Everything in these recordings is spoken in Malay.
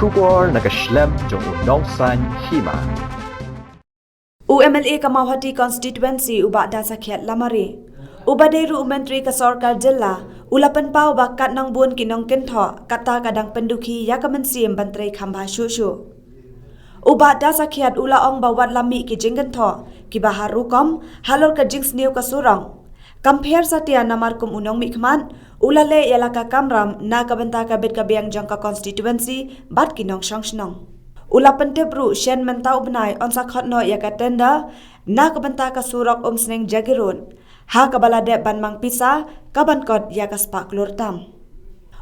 Shubor nakaslem jong udongsan hima. UMLA Kamawhati constituency ubak dasa khiat lamari. Ubaderu menteri ke Sorkar Jilla ulapan pau bakat nang bun kinong kentho kata kadang penduki ya kemensiam bantrai khamba shushu. Ubak dasa khiat ula ong bawat lami ki jingkentho ki bahar rukom halor ke jings niu ke surong. Compare satia namar kum unong mikman ulale yalaka kamram na kabenta kabit kabiang jangka constituency bat kinong shangshnong. Ula pentebru shen mentau benai on sakhotno yakatenda na kabenta ka surok sneng jagirun ha kabalade ban mang pisa kaban kot yakaspak lurtam.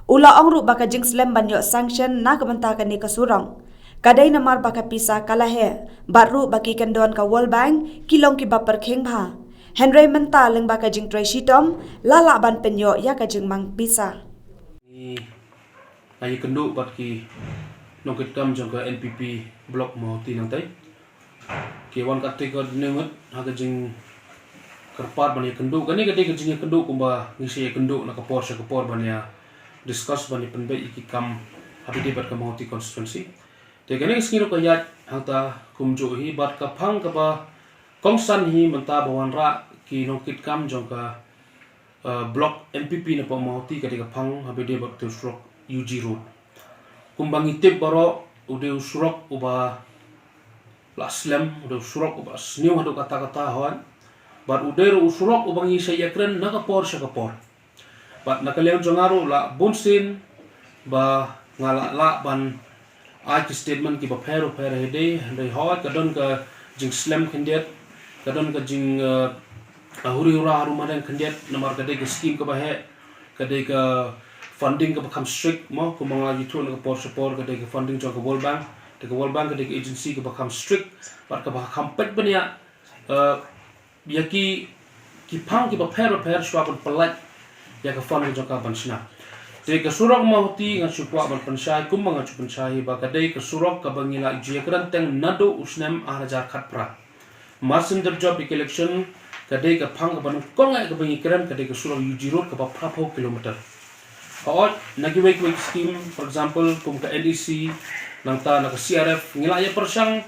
Ula ongru baka jingslem banyo sanction na kabenta ka ni ka surong. Kadai namar baka pisa kalahe baru baki kendon ka World Bank kilong ki baper khengba. Henry menta leng baka jing Tracy Tom lala ban penyo ya ka jing mang pisa. Ni ayi kenduk bat ki nongkit kam jong ka NPP blok mau tinang tai. Ki wan kate ko nengut ha ka jing kerpat ban kenduk kani kate ka jing kenduk kumba ngisi kenduk na kapor sa kapor ban ya discuss ban penbe iki kam habi debat ka mau ti constituency. Te kani skiro ka yat hangta kumjo hi bat ka phang ka ba kongsan hi menta bawan ra ki nongkit kam jong ka blok NPP na pamauti kadika phang habede bak tu surok UG road kumbang itip baro ude surok uba laslam ude surok uba sniu hadu kata-kata hawan bat ude ru surok ubang isa yakren nakapor sa kapor bat nakaleon jongaro la bunsin ba ngala la ban ai statement ki ba phero hede hande hawa kadon ka jing slam khendiat kadon ka jing huri hura haru madang khendiat namar kadai ka scheme ka bahe kadai ka funding ka bakam strict mo ko mga yitu na kapor support kadai ka funding jong ka World Bank kadai ka agency ka bakam strict par ka bakam pet banya yaki ki phang ki ba pher shwa ban palat ya ka funding jong ka bansna te ka surok mahti nga chupwa ban pansai kum mga chupansai ba kadai ka surok ka bangila jekran teng nado usnem ahrajar khatpra messenger job election kadai ka phang ka ban kongai ka bangi kran kadai ka surok UG road ka ba 4 kilometer or nagiway scheme for example kum ka NEC nang ta na ka CRF ngilaya persang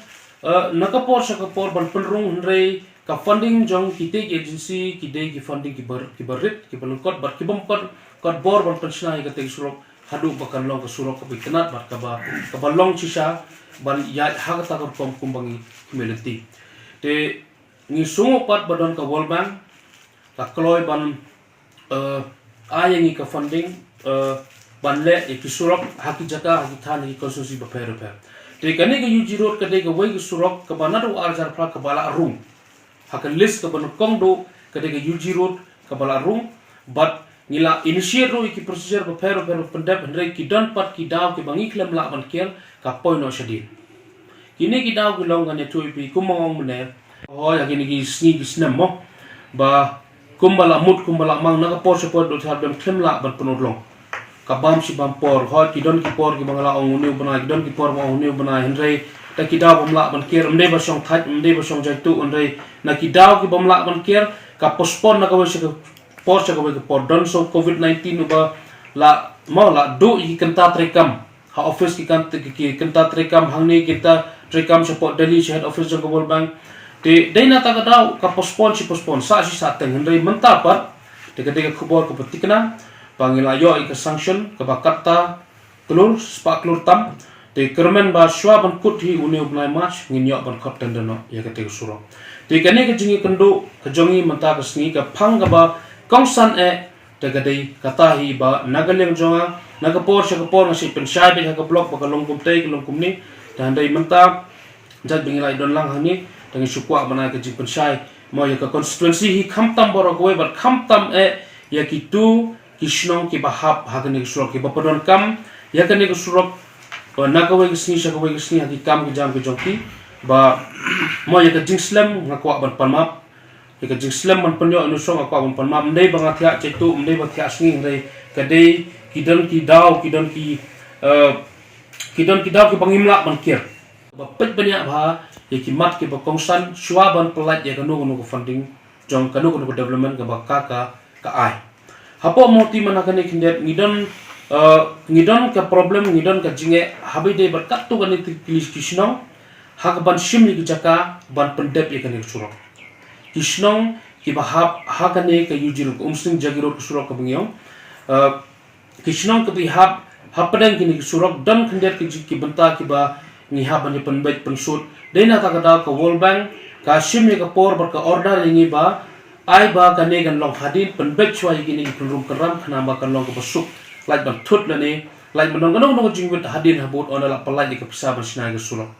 nakapor sa kapor ban penrung hnrei ka funding jong kite agency kidai ki funding ki barit ki balungkot bar ki bomkot kot bor ban pensna ka te surok hadu bakan long ka surok ka bitanat bar ka ba long chisha ban ya ha ta ka kom kumbangi community te ni sungo pat badon ka World Bank ka kloy ban ayangi ka funding ban le ki surok haki jaka haki than ki konsusi ba per te kani ka UG road ka de ka wai ka surok ka banado arjar pra ka bala room haka list ka ban kongdo ka de ka UG road ka bala room but nila initiate ro ki procedure ba per pendap hendrai ki don pat ki daw ki bangi klem la ban kel ka poino shadin kini ki daw ki long ne tu pi kumong mne oh ya gini gi sni gi snem mo ba kumbala mut kumbala mang naga por support do thar bem khemla ban penodlong kabam si bam por ho ki don ki por ki bangala ong new bana ki don ki por mo new bana henrei ta ki daw bamla ban ker mde ba song that mde ba song jaitu onrei na ki daw ki bamla ban ker ka postpone na ka wese por sa ka por don so covid-19 ba la mo la do i kanta trekam ha office ki kanta trekam hangni kita trekam support Delhi head office jong World Bank te dai na ta daw ka postpone sa teng hendrai menta par te ka khubor ko patikna pangilayo i ka sanction ka bakata klur spa klur tam te kermen ba shwa ban kut hi uni ubnai match nginyo ban khot tendano ya ka te suro te kane ka jingi kendo ka jongi menta ka sngi ka phang ka ba kongsan te ka dei kata hi ba nagalem jonga nagapor sa kapor nga si pensai be ka block ba ka longkum te ka longkum ni dan dai menta jat bingilai don lang hani dengan syukwa mana ke jing pensai mo ya ka constituency hi khamtam boro goe bar khamtam ya kitu kishnong ki bahap hagani surok ki bapadon kam ya kan ni surok na ka we sni sha ka we sni hagi kam ki jam ki jongki ba mo ya ka jing slam ngakwa ban panmap ya ka jing slam man panyo anu song akwa ban panmap ndai banga thya chetu ndai ba thya sni ndai ka dei kidon ki daw ki daw ki bangimla ban kier ba pet banyak ba ya ki mat ki ba kongsan shwa ban pelat ya kanu ko funding jong kanu ko development ka ba ka ai hapo moti mana kane kindet ngidon ngidon ka problem ngidon ka jinge habi de berkat tu kan itu kisnong hak ban shim ni jaka ban pendep ye kan surok kisnong ki bahab hakane ka yujiru umsing jagiro surok ka bengyong kisnong ka bihab hapadang kini surok dan kendet ki benta ki ba ni haban ni penbet pensut dena ta kada ka world bank ka shim ni ka por ber ka order ni ba ai ba kane kan long hadin penbet chwai kini ki rum keram khana ba kan long ka besuk lai ban thut la ni lai ban nong nong jingwit hadin habut ona la palai ni ka pisa ban sina ka surok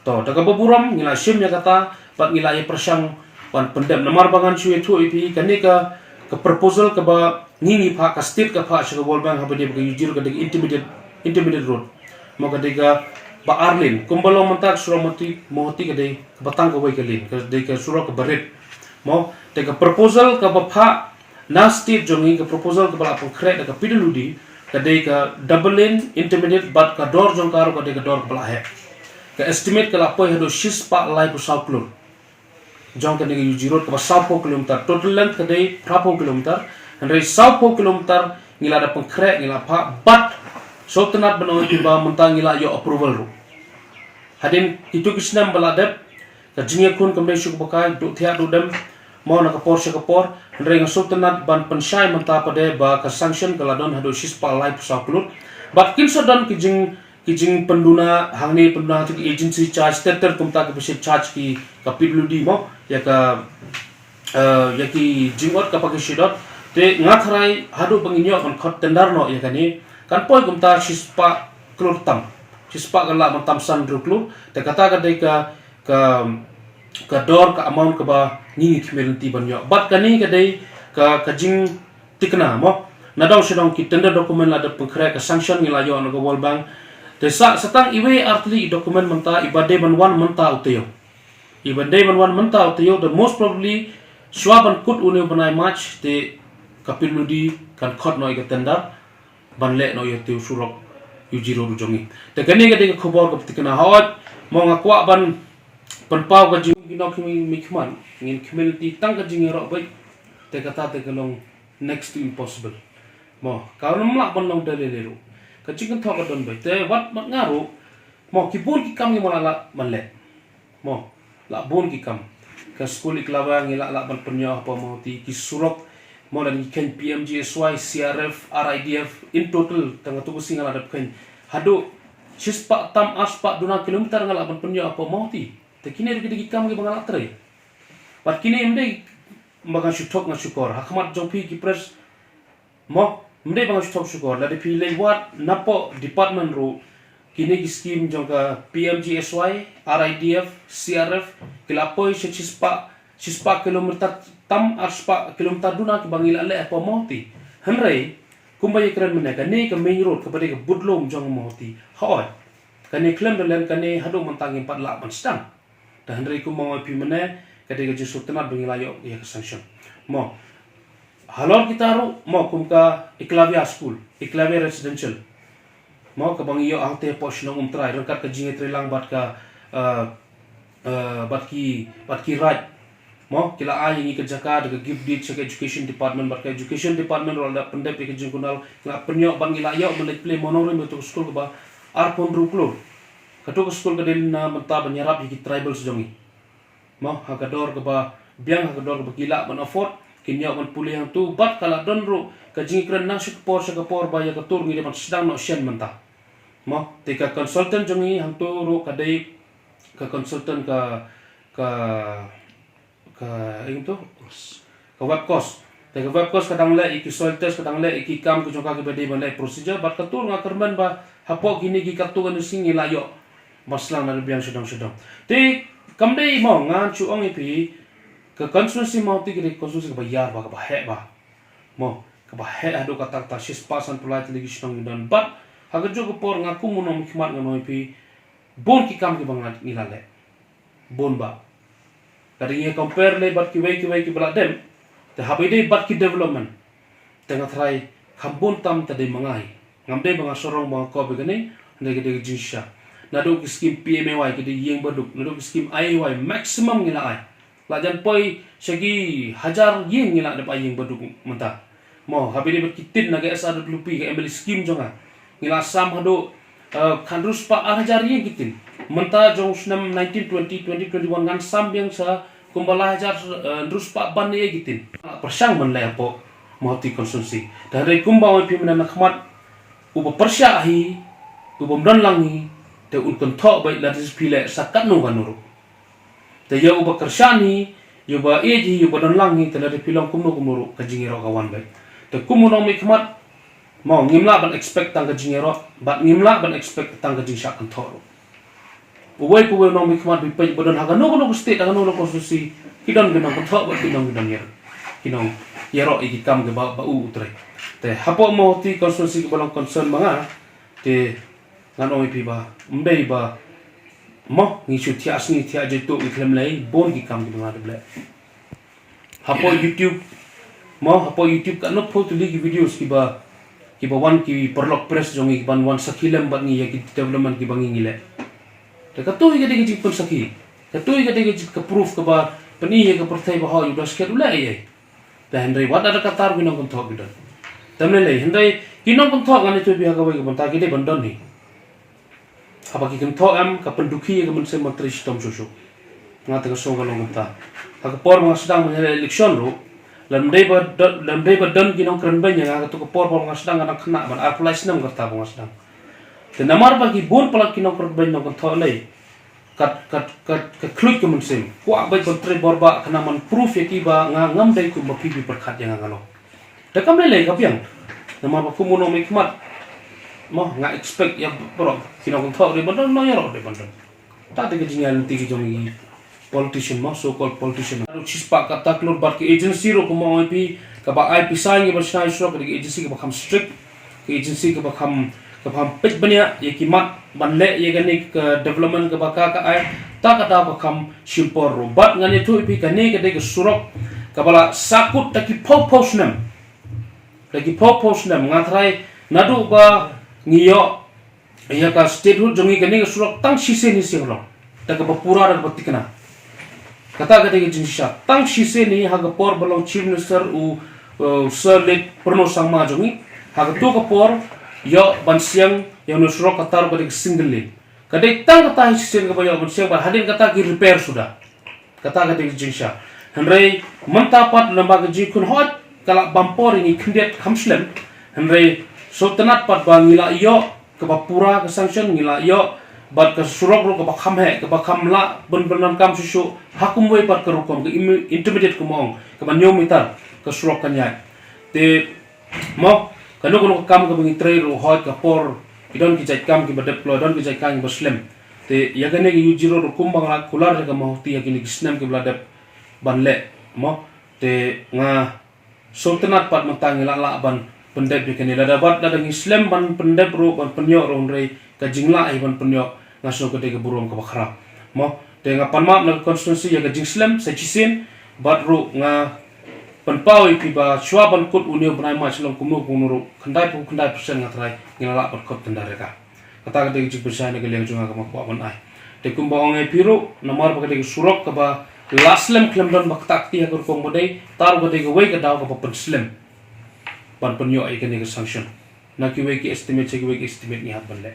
to daga baburam ngila shim ya kata bat ngila ye persang ban pendem namar bangan chui thu ipi kane ka proposal ka ba ngingi pha ka state ka pha shaka world bank habade ka yujir ka deg intermediate road mo ka dega ba arlin kumbalo mantak suramati mohti ka de batang ka wai ka lin ka de ka sura ka barit mo dega proposal ka ba pha na state jongi ka proposal ka ba khre ka piduludi ka de ka double lane intermediate bat ka dor jong karo ka de ka dor ka he ka estimate ka la poi hado shis pa lai ku south klur jong ka de yujir road ka ba 4 km total length ka de 4 km Andai 10 km ngila ada pengkrek ngila pa bat so tenat benoy tiba mentang ngila yo approval ru hadin itu kisnam baladep ka jingya kun kamdai syuk bakai du thia du dem mau na kapor syakapor andai nga so tenat ban pensyai menta pade ba ka sanction kala don hado sis pa live sa kulut bat kin so don kijing penduna hangni penduna tu agency charge teter kumta ke besit charge ki kapidludi mo ya ka ya ki jingot ka pakisidot te ngatrai hadu penginyo kon khot tendar no ya kani kan poi kumta sispa klur tam sispa kala mantam san druklu te kata ka dei ka dor ka amount ka ba ni khmelti banyo bat kani ka dei ka jing tikna mo nadaw sidong ki tender dokumen la de pengkre ka sanction ngila yo no world bank te satang iwe artli dokumen menta ibade ban wan menta utayo ibade ban wan menta utayo the most probably swaban kut une banai match te kapiludi kan khot noi ka tendar banle noi tu surok yujiro rujongi te kani ka de khobor ka tikna hawat mo nga kwa ban panpau ka jing ginok mi khman ngin community tang ka jing ro bai te kata te kalong next to impossible mo karon mlak ban long dele lelu ka jing thok ka don bai te wat mat ngaru mo kibun ki kam ngi mala banle mo la bon ki kam ka school iklawa ngila la ban penyo apa mo ti ki surok mo dan ikan PMGSY CRF RIDF in total tanga tu sing ala dap kan hado sispa tam aspa 2 kilometer ngala ban penyo apa mo ti te kini ri kam ge bangala tre pat kini emde maga shutok na syukor hakmat jongpi ki pres mo emde bang shutok syukor la de pi le wat napo department ro kini ki scheme jongka PMGSY RIDF CRF kilapoi sispa kilometer tam aspa kilometer duna ki bangila le apa mohti hanrei kumbai keren meneka ne ka main road kepada ke budlom jong mohti hoi kane klem dalen kane hado mentangi 4 lak ban stang dan hanrei ku mau pi mene kade ke jusu tenat bangila yo ya ke sanction mo halor kita ru mo kumka iklavia school iklavia residential mo ka bangiyo ante posno umtrai rangkat ke jinge trelang bat ka bat ki right mo kila ai ngi ke jaka de give deed check education department barka education department rola pendep ke jingkunal kila penyo bangila yo melet play monorim to school ba ar pondru klo kato school ka delina menta banyarap hi tribals jongi mo hakador ka ba biang hakador ka kila man afford kinyo man pulihang tu bat kala donro ka jingkran nang sakapor ba ya katur ngi man sedang no shen menta mo te ka consultant jongi hang tu ro ka dei ka consultant ka itu ka web course te ka web course kadang le iki soil test kadang le iki kam ku jongka ke bade ban le procedure bat katur nga kerman ba hapo kini ki katu kan singi layo maslang na biang sedang te kamdei mo nga chuong ipi ka constituency mo ti ki constituency ka bayar ba ka he ba mo ka he ado ka ta sis pasan pulai lagi sedang dan bat haga jogo por nga kumuno mikmat nga no ipi bon ki kam ki bang ngilale bon ba kadi ye compare le bat ki wei ki baladem te habide bat ki development tengah try khambon tam tade mangai ngamde banga sorong banga ko begani ndege de jinsha nado ki scheme PMAY kidi yeng baduk nado ki scheme IAY maximum ngila ai lajan poi segi hajar yeng ngila de pa yeng baduk menta mo habide bat ki tin naga SRWP ka emily scheme jonga ngila sam hado khandrus pa arhajari gitin menta jong snam 1920 2021 ngan sam yang sa kumbala hajar drus pa ban ye gitin persang man la po mohti konsumsi dari kumbawa pi mena khmat uba persya hi uba mdan langi te un kon tho bai la dis pile sakat no ganuru te ya uba kersyani yuba eji yuba dan langi te la de pilong kumno kajingiro kawan bai te kumuno mi khmat mau ngimla ban expect tang kajingiro bat ngimla ban expect tang kajing syak kan thoro uwai puwe no mi khmat bi pai bodan haga no state haga no konstitusi kidon gino ko tho bat kidon yer kinong yero iki kam ke ba u utre te hapo mo ti konstitusi ke balong concern manga te ngano pi ba mbei ba mo ngi chu ti asni ti aje to iklem lai bon ki kam ki ma de ble hapo youtube mo hapo youtube ka no photo li videos ki ba wan ki perlok press jong ban wan sakilem bat ngi ya ki development ki bangi ngile te katoi ke de pun saki katoi ke de ka proof ka ba pani ye ka perthai ba ha yu das ke ula ye ta hendai wat ada katar ginong kon thok gidan tamne le hendai ginong kon thok ngani tu bi ha ka bai ka ban ta ki de bandon ni apa ki kan thok am ka pendukhi ye ka man se matri stom susu ngata ka so ga long ta ha ka por ma sedang men election ro lamdai ba dan ginong kran ban yang ka tu ka por ma sedang anak kena ban apply sinam ka ta ba sedang te namar ba ki bon palak ginong kran ban no kon thok le kat klik ke mensim kuak baik berteri borba kena man proof ya kiba ngam dai ku mapi bi perkhat yang ngalo da kam le ka piang nama ba ku mono mikmat mo nga expect ya bro kino kon thok de bandon no yaro de bandon ta de jingal ti ki jongi politician mo so called politician ru chispa ka taklur bar ki agency ro ko mo ip ka ba ip sai ba sai so ka agency ka ba kham strict ki agency ka ba kham pit bania ye kimat banle ye gani ke development ke baka ka ai ta kata bakam simpor robat ngani tu ipi kane ke de surok kabala sakut taki poposnem ngatrai nadu ba ngiyo ya ka statehood jongi kane ke surok tang sise ni singlo ta ka pura ra batikna kata ka de jinsha tang sise ni ha ga por balong chief minister u sir lit perno sangma jongi ha ga tu ka por yo ban siang yang nusro katar pada single lane kadai tang kata hisian kepada ban siang ban hadin kata ki repair sudah kata jinsha henry mentapat lembaga jikun hot kala bampor ini kendet kamslem henry sultanat pat bangila yo ke bapura ke sanction ngila yo bat ke surok ro ke bakhamhe ke bakhamla ben kam susu hakum we pat ke rukom ke intermediate ke mong ke ban yomitar ke surok kanyai te mo kanu kam ke bengi trai ro hot ke por idon ki jait kam ki badeploy don ki jait kam muslim te yagane ki yujiro ro kumbang la kular ke mo ti yakini kisnam ke bladep banle mo te nga sultanat pat matang la ban pendep yakini la dapat da islam ban pendep ro ban penyo ro rei ka jingla ai ban penyo ngaso ke de burung ke bakhra mo te nga panmap na konstitusi ya ka jingslem sa chisin bat ro nga penpau ikiba chuaban kut unio bnai ma chlong kumno kunuru khandai persen ngatrai ngala pat kot tendare ka kata kata ki persen ne geleng junga ka makwa ban ai te kumba ongai piru namar pakade surok ka ba laslem klemdon bak takti ha kurkong bodai tar bodai ka wei ka daw ka penslim pan penyo ai ka ne ka sanction na ki wei ki estimate ni hat ban le